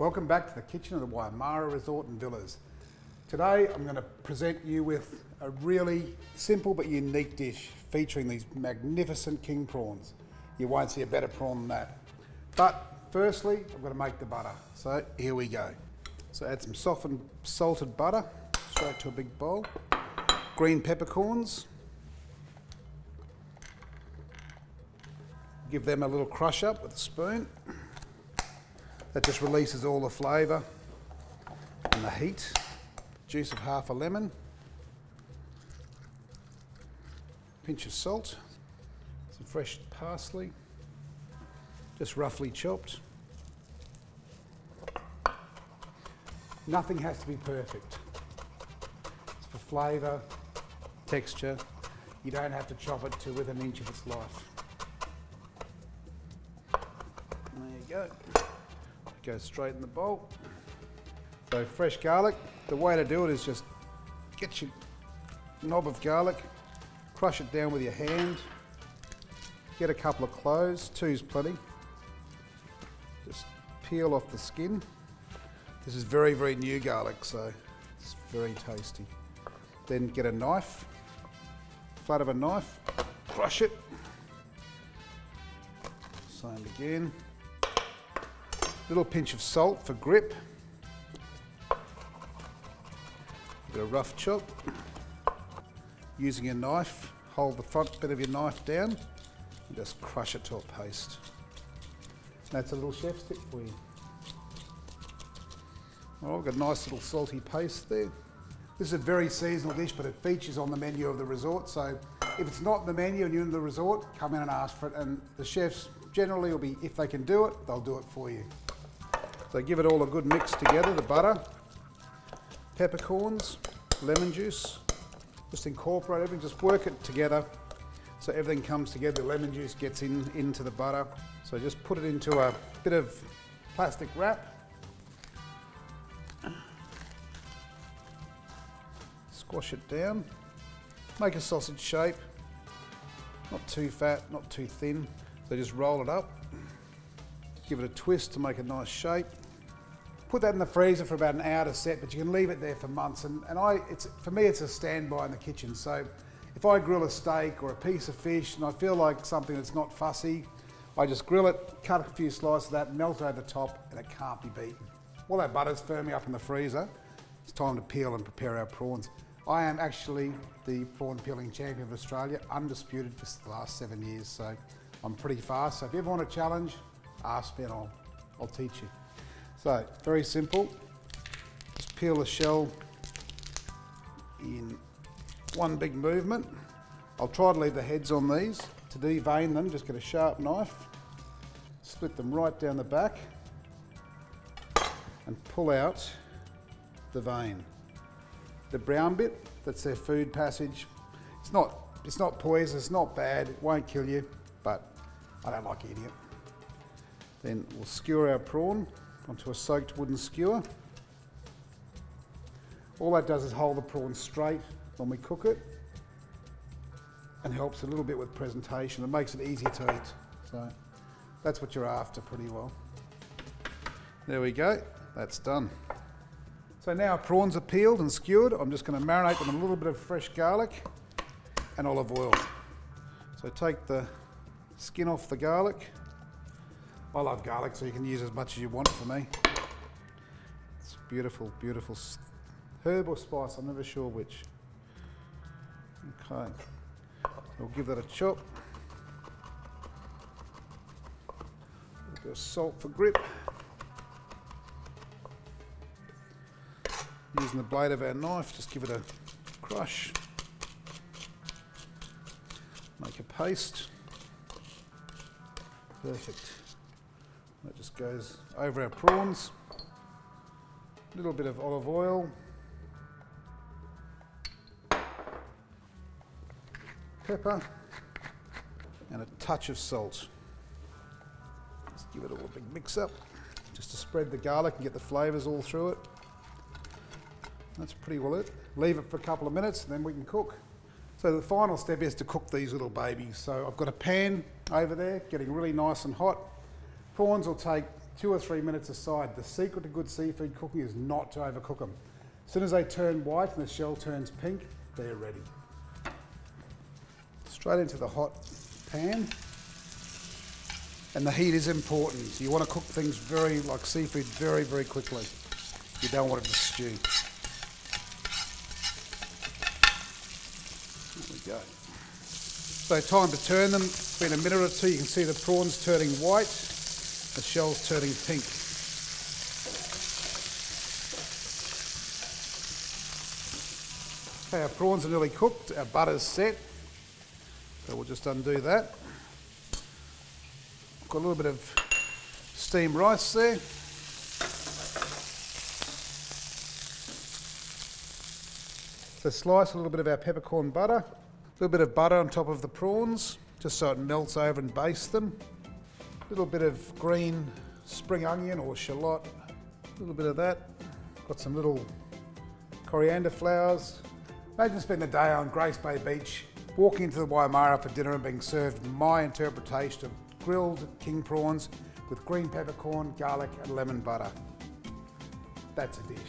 Welcome back to the kitchen of the Wymara Resort and Villas. Today I'm going to present you with a really simple but unique dish featuring these magnificent king prawns. You won't see a better prawn than that. But firstly, I'm going to make the butter. So here we go. So add some softened salted butter straight to a big bowl. Green peppercorns. Give them a little crush up with a spoon. That just releases all the flavour and the heat. Juice of half a lemon. Pinch of salt. Some fresh parsley. Just roughly chopped. Nothing has to be perfect. It's for flavour, texture. You don't have to chop it to within an inch of its life. There you go. Go straight in the bowl. So fresh garlic, the way to do it is just get your knob of garlic, crush it down with your hand, get a couple of cloves, two's plenty. Just peel off the skin. This is very, very new garlic, so it's very tasty. Then get a knife, flat of a knife, crush it. Same again. Little pinch of salt for grip. Give it a rough chop. Using a knife, hold the front bit of your knife down and just crush it to a paste. That's a little chef's tip for you. Oh, I've got a nice little salty paste there. This is a very seasonal dish, but it features on the menu of the resort. So if it's not in the menu and you're in the resort, come in and ask for it. And the chefs generally will be, if they can do it, they'll do it for you. So give it all a good mix together, the butter, peppercorns, lemon juice. Just incorporate everything, just work it together so everything comes together. The lemon juice gets into the butter. So just put it into a bit of plastic wrap. Squash it down. Make a sausage shape. Not too fat, not too thin. So just roll it up. Give it a twist to make a nice shape. Put that in the freezer for about an hour to set, but you can leave it there for months. And for me, it's a standby in the kitchen. So if I grill a steak or a piece of fish and I feel like something that's not fussy, I just grill it, cut a few slices of that, melt it over the top, and it can't be beaten. While that butter's firming up in the freezer, it's time to peel and prepare our prawns. I am actually the prawn peeling champion of Australia, undisputed for the last 7 years, so I'm pretty fast. So if you ever want a challenge, ask me and I'll teach you. So, very simple. Just peel the shell in one big movement. I'll try to leave the heads on these. To devein them, just get a sharp knife, split them right down the back and pull out the vein. The brown bit, that's their food passage. It's not poisonous, it's not bad, it won't kill you, but I don't like eating it. Then we'll skewer our prawn onto a soaked wooden skewer. All that does is hold the prawn straight when we cook it and helps a little bit with presentation. It makes it easier to eat. So that's what you're after pretty well. There we go, that's done. So now our prawns are peeled and skewered. I'm just going to marinate them in a little bit of fresh garlic and olive oil. So take the skin off the garlic. I love garlic, so you can use as much as you want for me. It's beautiful, beautiful herb or spice, I'm never sure which. Okay, we'll give that a chop. A bit of salt for grip. Using the blade of our knife, just give it a crush. Make a paste. Perfect. That just goes over our prawns. A little bit of olive oil. Pepper. And a touch of salt. Just give it all a big mix up, just to spread the garlic and get the flavours all through it. That's pretty well it. Leave it for a couple of minutes and then we can cook. So the final step is to cook these little babies. So I've got a pan over there getting really nice and hot. Prawns will take 2 or 3 minutes aside. The secret to good seafood cooking is not to overcook them. As soon as they turn white and the shell turns pink, they're ready. Straight into the hot pan. And the heat is important. You want to cook things like seafood very, very quickly. You don't want it to stew. There we go. So time to turn them. It's been a minute or two. You can see the prawns turning white, the shells turning pink. Okay, our prawns are nearly cooked. Our butter's set. So we'll just undo that. Got a little bit of steamed rice there. So slice a little bit of our peppercorn butter. A little bit of butter on top of the prawns, just so it melts over and bastes them. A little bit of green spring onion or shallot. A little bit of that. Got some little coriander flowers. Imagine spending a day on Grace Bay Beach, walking into the Wymara for dinner and being served my interpretation of grilled king prawns with green peppercorn, garlic and lemon butter. That's a dish.